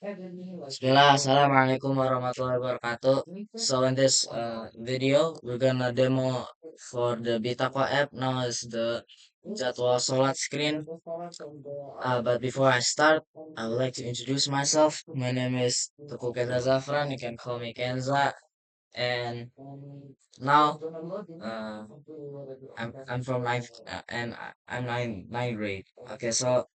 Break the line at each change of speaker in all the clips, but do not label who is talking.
Bismillah, Assalamualaikum warahmatullahi wabarakatuh. So in this video, we're gonna demo for the Bitaqwa app. Now is the Jadwal Sholat screen. But before I start, I would like to introduce myself. My name is Tuku Kendra Zafran. You can call me Kenza. And now, I'm from ninth, I'm ninth grade. Okay, so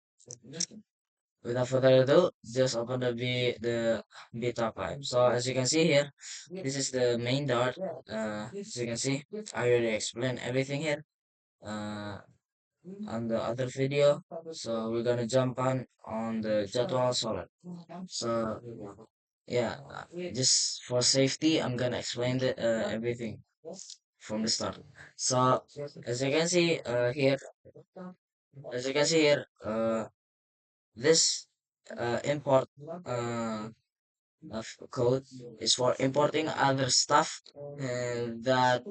without further ado, just open the beta pipe. So as you can see here, this is the main dart. As you can see, I already explained everything here uh, on the other video. So we're gonna jump on the Jadwal Solid. So yeah, just for safety, I'm gonna explain everything from the start. So as you can see here, this import uh, of code is for importing other stuff that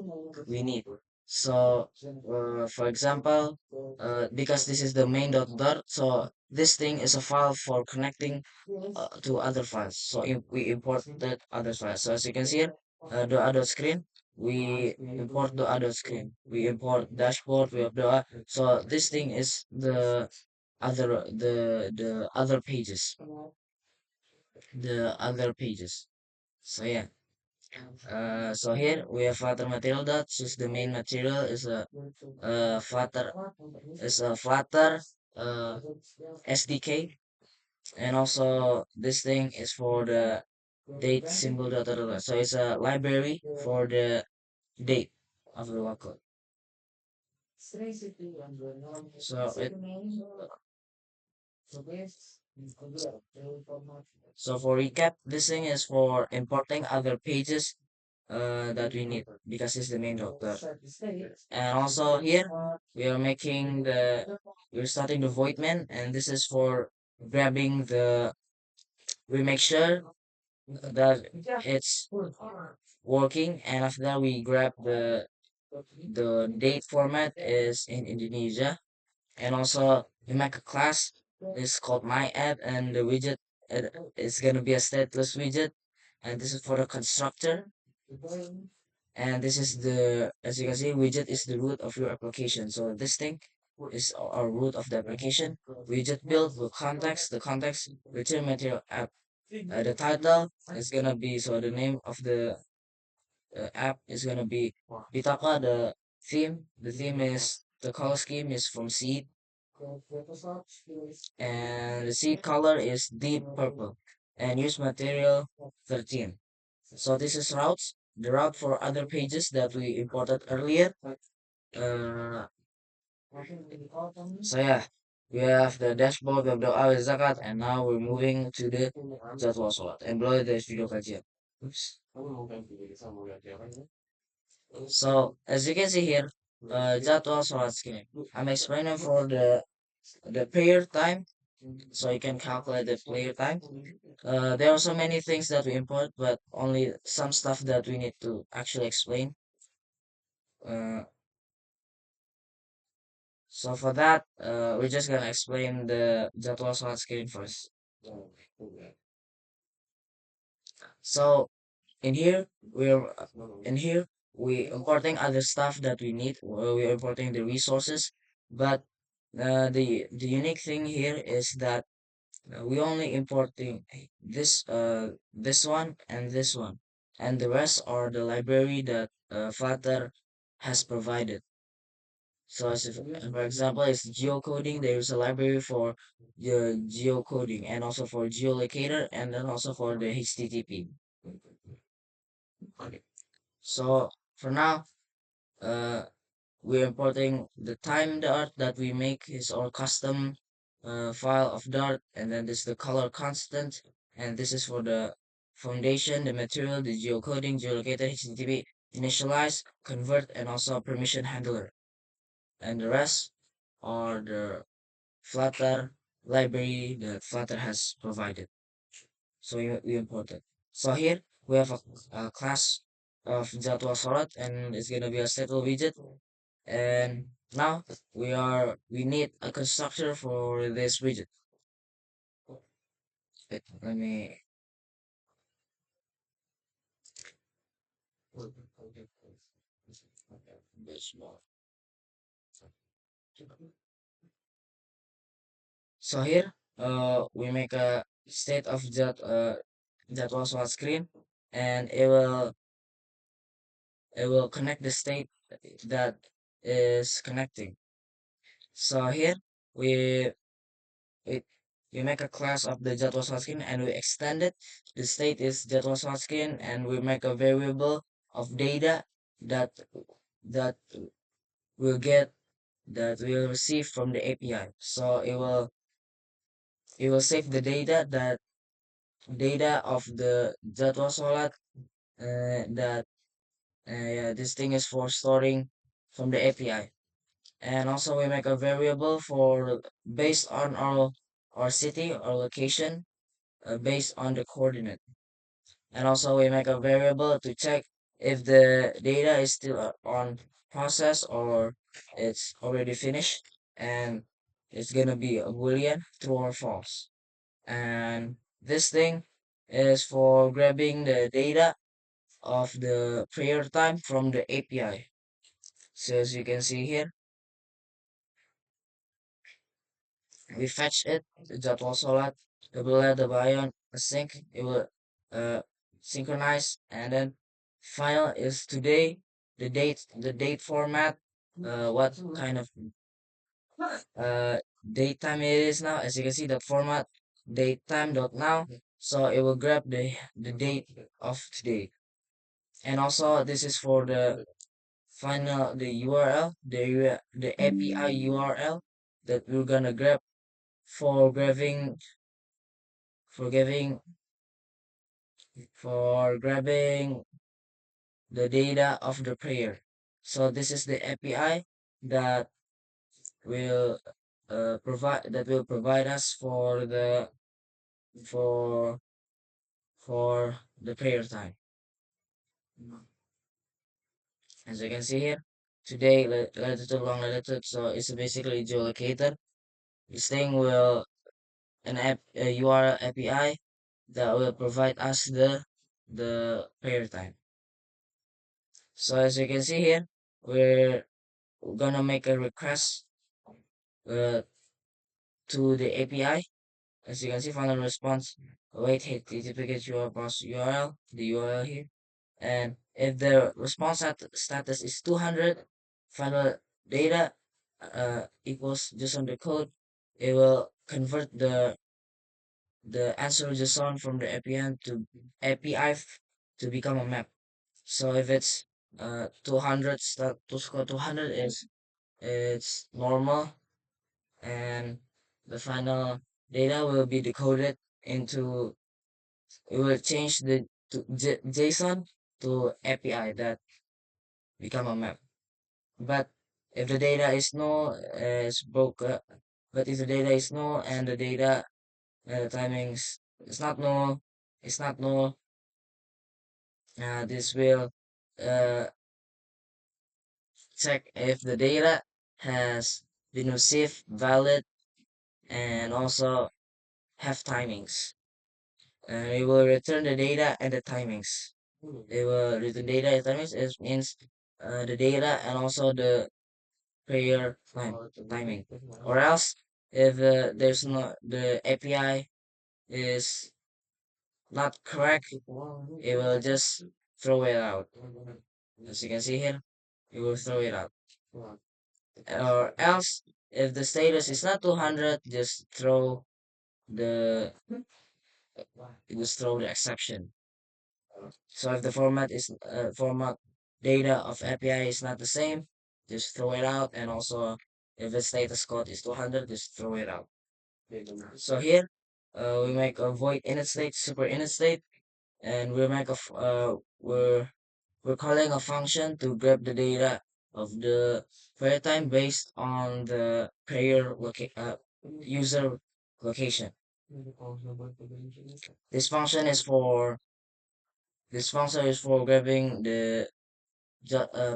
we need. So, for example, because this is the main dot, so this thing is a file for connecting to other files. So we import that other files. So as you can see here, the other screen, we import the other screen. We import dashboard. We have the so this thing is the other pages, the other pages. So yeah. So here we have Flutter material dot. Since the main material is a Flutter uh, SDK, and also this thing is for the date symbol dot dot dot. So it's a library for the date of the workload. So for recap, this thing is for importing other pages that we need because it's the main doctor. And also here we are making we're starting the voidman, and this is for grabbing we make sure that it's working, and after that we grab the date format is in Indonesia, and also we make a class. It's called my app, and the widget is gonna be a stateless widget, and this is for the constructor. And this is as you can see, widget is the root of your application. So this thing is our root of the application. Widget build with context, the context return material app. The title is gonna be, so the name of the app is gonna be Bitaqwa. The theme is, the color scheme is from seed, and the seed color is deep purple, and use material 13. So this is routes, the route for other pages that we imported earlier. Uh, so yeah, we have the dashboard of the Awal Zakat, and now we're moving to the Jadwal Salat. And below there's video kajian. Oops. So as you can see here, Jadwal Salat scheme. I'm explaining for the prayer time, so you can calculate the prayer time. There are so many things that we import, but only some stuff that we need to actually explain. Uh, so for that, we're just gonna explain the Jadwal Salat screen first. So in here, in here we importing other stuff that we need. We're importing the resources, but the unique thing here is that we only importing this one and this one, and the rest are the library that Flutter has provided. So as if, for example, it's geocoding. There is a library for the geocoding, and also for geolocator, and then also for the HTTP. So for now, uh, we're importing the time dart that we make is our custom file of dart, and then this is the color constant, and this is for the foundation, the material, the geocoding, geolocator, HTTP, initialize, convert, and also permission handler. And the rest are the Flutter library that Flutter has provided. So we import it. So here we have a class of Jadwal Sorat, and it's gonna be a stateful widget. And now we need a constructor for this widget. Wait, let me. So here, we make a state of that was on screen, and it will connect the state that is connecting. So here we we, we make a class of the Jadwal screen and we extend it. The state is Jadwal screen, and we make a variable of data that that will get that we'll receive from the API. So it will save the data of the Jadwal Sholat that yeah, this thing is for storing from the API. And also we make a variable for based on our city or location based on the coordinate. And also we make a variable to check if the data is still on process or it's already finished, and it's gonna be a boolean true or false. And this thing is for grabbing the data of the prayer time from the API. So as you can see here, we fetch it, the Jadwal Salat, it will let the Bayon sync, it will uh, synchronize, and then final is today, the date format, what kind of uh, date time it is now. As you can see, that format date time dot now, so it will grab the date of today. And also this is for the final the URL, the API URL that we're gonna grab for for giving for grabbing the data of the prayer. So this is the API that will provide us for for the prayer time. As you can see here, today latitude long latitude. So it's basically geolocator. This thing will a URL API that will provide us the prayer time. So as you can see here, we're gonna make a request uh, to the API. As you can see, final response, await HTTP URL, the URL here. And if the response status is 200, final data equals JSON the code, it will convert the answer JSON from the API to become a map. So if it's 200 to score 200 is it's normal, and the final data will be decoded into it will change the JSON to API that become a map. But if the data is null, is broke. But if the data is null and the data timings is not null, it's not null. This will uh, check if the data has been received valid and also have timings. And it will return the data and the timings. It will return data and timings. It means the data and also the prayer timing. Or else, if there's no the API is not correct, it will just throw it out. As you can see here, it will throw it out. Or else, if the status is not 200, just throw the exception. So if the format data of API is not the same, just throw it out. And also, if the status code is 200, just throw it out. So here, we make a void init state, super init state, and we're calling a function to grab the data of the prayer time based on the user location. This function is for this function is for grabbing the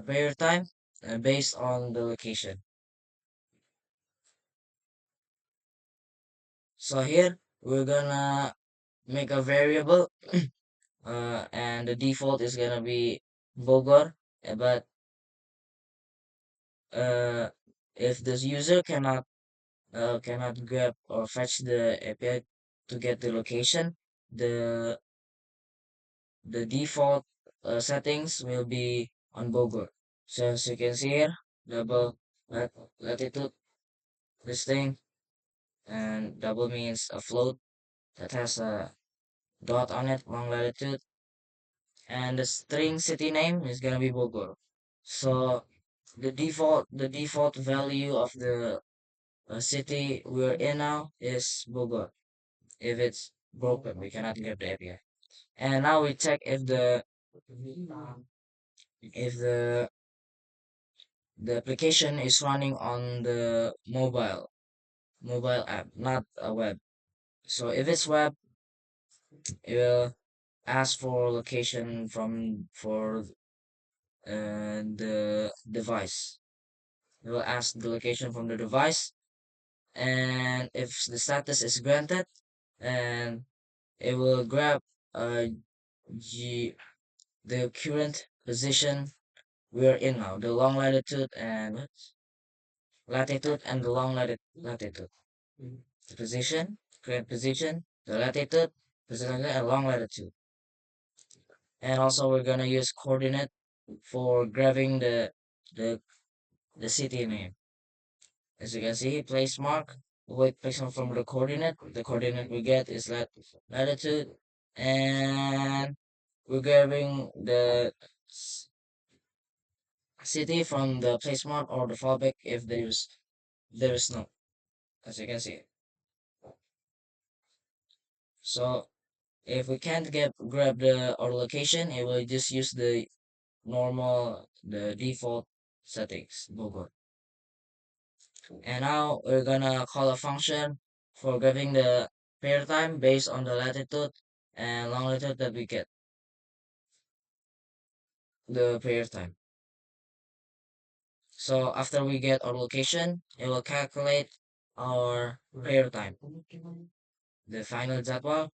prayer time based on the location. So here we're gonna make a variable, and the default is gonna be Bogor. But uh, if this user cannot grab or fetch the API to get the location, the the default settings will be on Bogor. So as you can see here, double latitude, this thing, and double means a float that has a dot on it, long latitude, and the string city name is gonna be Bogor. So the default value of the city we're in now is Bogor. If it's broken, we cannot get the API. And now we check if the application is running on the mobile app, not a web. So if it's web, it will ask for location from for the device. It will ask the location from the device, and if the status is granted, and it will grab uh, G, the current position we're in now, the long latitude and the long latitude, the position, current position, the latitude, position, and long latitude. And also we're gonna use coordinate for grabbing the the city name. As you can see, place mark, wait placement from the coordinate. The coordinate we get is latitude, and we're grabbing the city from the place mark or the fallback if there is no, as you can see. So if we can't grab the our location, it will just use the default settings, Bogor. And now we're gonna call a function for grabbing the pair time based on the latitude and longitude that we get, the pair time. So after we get our location, it will calculate our pair time. The final Jadwal,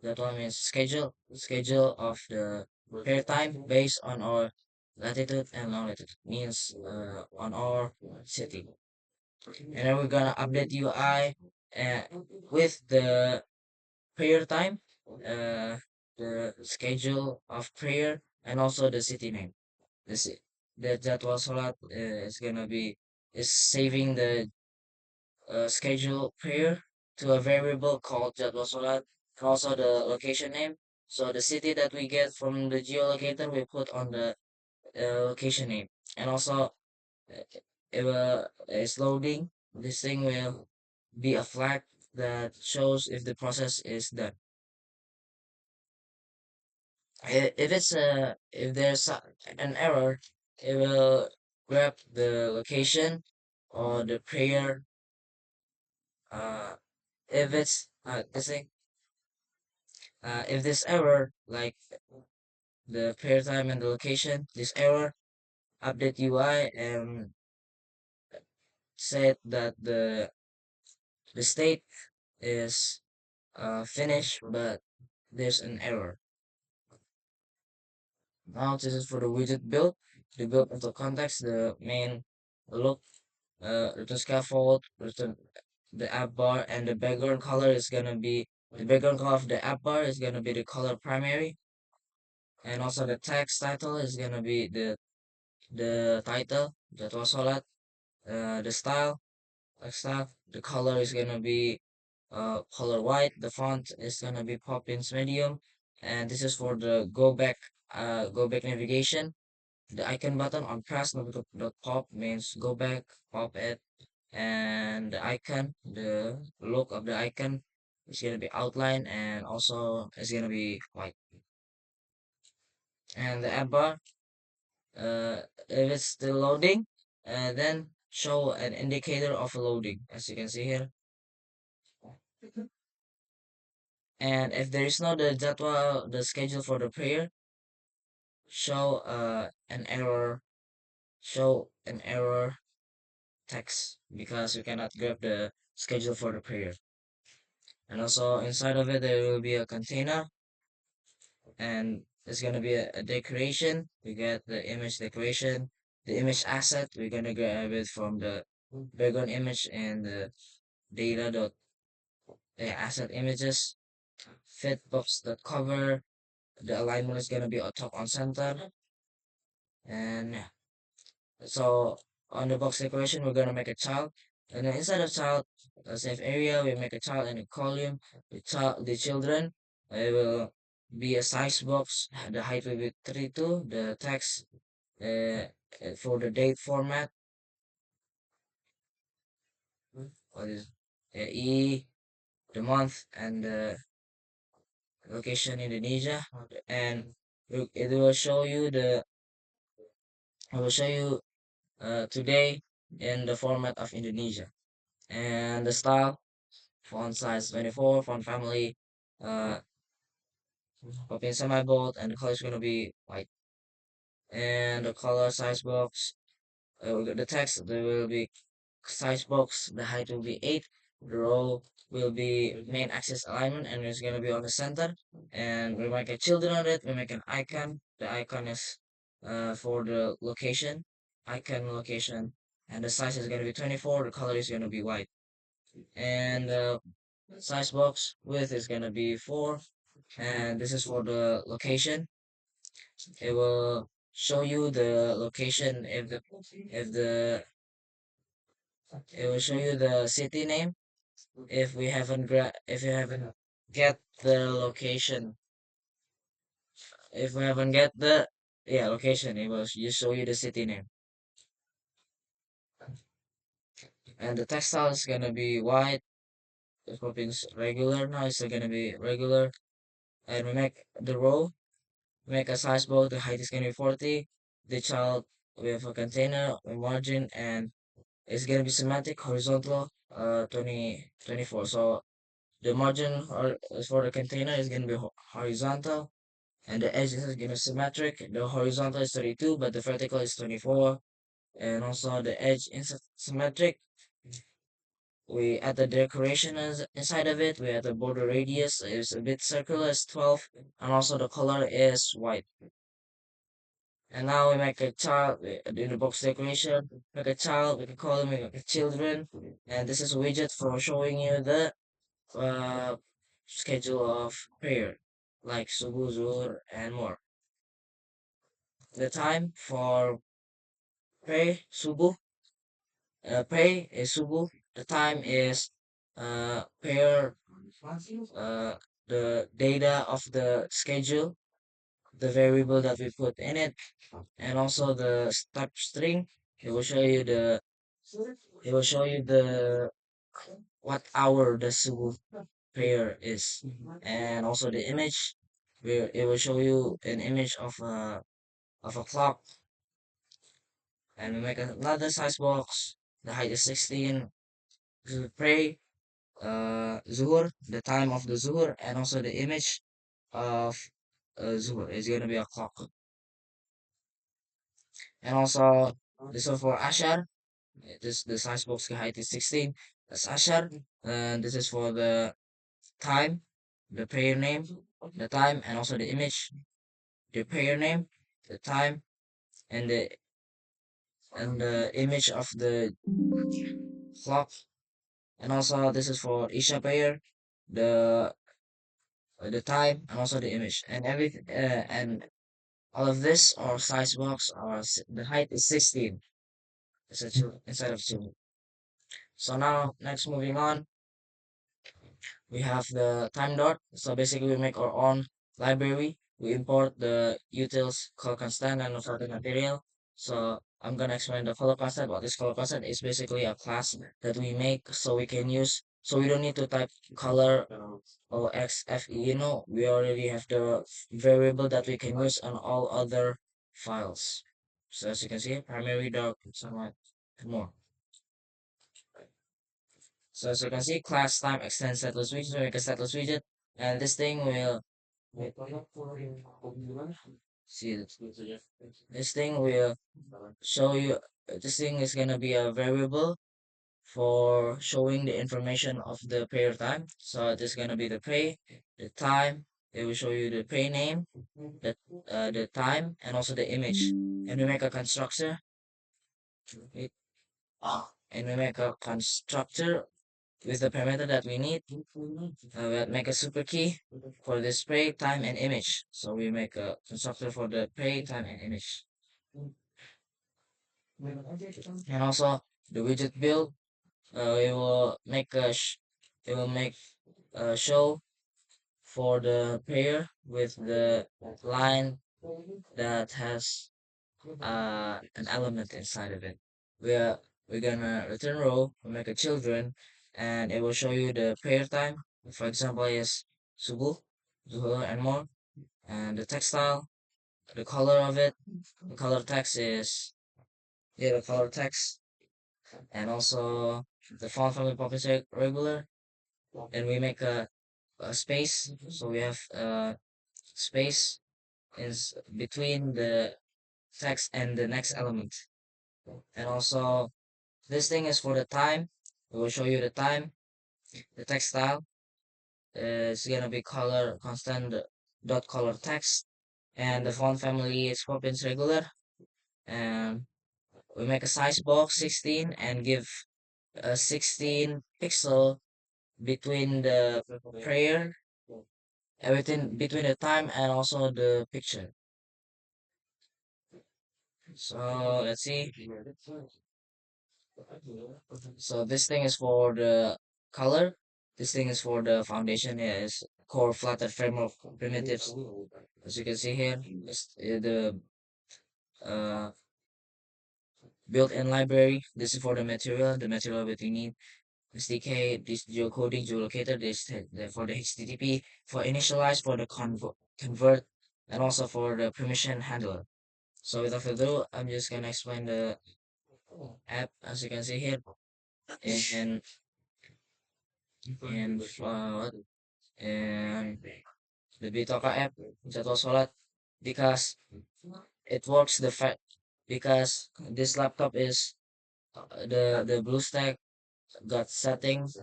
Jadwal means schedule of the pair time based on our latitude and longitude, means on our city. And then we're gonna update UI uh, with the prayer time, the schedule of prayer, and also the city name. The Jadwal Sholat is saving the schedule prayer to a variable called Jadwal Sholat, and also the location name. So the city that we get from the geolocator we put on the location name, and also it will is loading. This thing will be a flag that shows if the process is done. If there's an error, it will grab the location or the prayer. If it's this thing, if this error, like the prayer time and the location, this error, update UI and said that the state is finished, but there's an error. Now this is for the widget build. The build of the context, the main look, the scaffold, the app bar, and the background color is gonna be the background color of the app bar is gonna be the color primary, and also the text title is gonna be the title that was Sholat. The style, the color is gonna be color white. The font is gonna be Poppins medium, and this is for the go back navigation. The icon button on press dot pop means go back, pop it, and the icon, the look of the icon is gonna be outline and also it's gonna be white. And the app bar, if it's still loading, then show an indicator of loading, as you can see here. And if there is no the schedule for the prayer, show an error text because we cannot grab the schedule for the prayer. And also inside of it, there will be a container, and it's gonna be a decoration. We get the image decoration, the image asset. We're gonna grab it from the background image and the data dot asset images. Fit box dot cover. The alignment is gonna be on top on center, and so on the box decoration, we're gonna make a child, and then inside of child, a safe area, we make a child and a column. The children, it will be a size box. The height will be 32. The text for the date format, what is E, the month, and the location Indonesia, and it will show you I will show you today in the format of Indonesia, and the style. Font size 24, font family, uh, copy and semi-bold, and the color is going to be white. And the color size box, the text, there will be size box, the height will be 8, the row will be main axis alignment, and it's going to be on the center. And we make a children on it, we make an icon. The icon is for the location, icon location, and the size is going to be 24, the color is going to be white. And size box width is going to be 4, and this is for the location. It will show you the location if the it will show you the city name if you haven't get the location, if we haven't get the location, it will just show you the city name. And the textile is gonna be white. The coping's regular now, it's gonna be regular. And we make the row, make a size box, the height is gonna be 40. The child, we have a container, a margin, and it's gonna be semantic horizontal 24. So the margin is for the container is gonna be horizontal, and the edge is gonna be symmetric. The horizontal is 32, but the vertical is 24, and also the edge is symmetric. We add the decoration inside of it. We add the border radius is a bit circular, is 12, and also the color is white. And now we make a child, we do the box decoration, make a child, make a column, make a children, and this is a widget for showing you the uh, schedule of prayer, like subuh, zuhr, and more. The time for pray is subuh. The time is prayer, the data of the schedule, the variable that we put in it, and also the step string. It will show you the what hour the subuh prayer is, and also the image. Where it will show you an image of a clock, and we make another size box. The height is 16. We pray zuhur, the time of the zuhur, and also the image of zuhur is gonna be a clock. And also this one for ashar. This the size box height is 16. That's ashar, and this is for the time, the prayer name, the time, and also the image, the prayer name, the time, and the image of the clock. And also this is for isha prayer, the the time, and also the image, and and all of this or size box or the height is 16. It's a two instead of two. So now next moving on, we have the time dot. So basically we make our own library. We import the utils call constant and also the material. So I'm gonna explain the color constant. What is color constant is basically a class that we make so we can use, so we don't need to type color or xfe, we already have the variable that we can use on all other files. So as you can see, primary dot somewhat more. So as you can see, class time extends setlist widget, we make a setlist widget, and this thing will see this thing will show you. This thing is gonna be a variable for showing the information of the prayer time. So this is gonna be the pray, the time. It will show you the pray name, the time, and also the image. And we make a constructor. It, and we make a constructor with the parameter that we need. We'll make a super key for the spray, time, and image. So we make a constructor for the pray, time, and image. And also the widget build, it will make it will make a show for the pair with the line that has an element inside of it. We're gonna return row, we make a children, and it will show you the prayer time. For example, is subuh, zuhur, and more. And the textile, the color of it, the color text is the color text, and also the font family property regular. And we make a space, so we have space is between the text and the next element. And also this thing is for the time. We will show you the time. The text style is gonna be color constant dot color text, and the font family is Poppins regular. And we make a size box 16 and give a 16 pixel between the prayer, everything between the time and also the picture. So let's see. So this thing is for the color. This thing is for the foundation. Here is core Flutter framework primitives. As you can see here, the uh, built-in library. This is for the material that you need. SDK, this geocoding, geolocator, for the HTTP, for initialize, for the convert, and also for the permission handler. So without further ado, I'm just gonna explain the app as you can see here. And and and the Bitaqwa app, Jadwal Sholat, because it works the fact because this laptop is the BlueStack got settings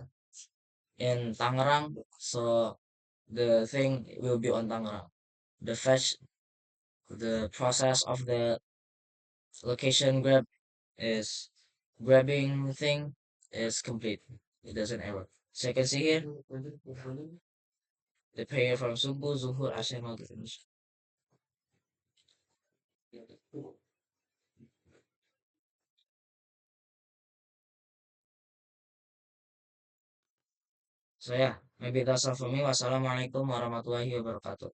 in Tangerang, so the thing will be on Tangerang. The fetch, the process of the location is grabbing thing is complete. It doesn't error. So you can see here the pair from Subuh, Zuhur, Asher, Maghrib, and Isha. So yeah, maybe that's all for me. Wassalamualaikum warahmatullahi wabarakatuh.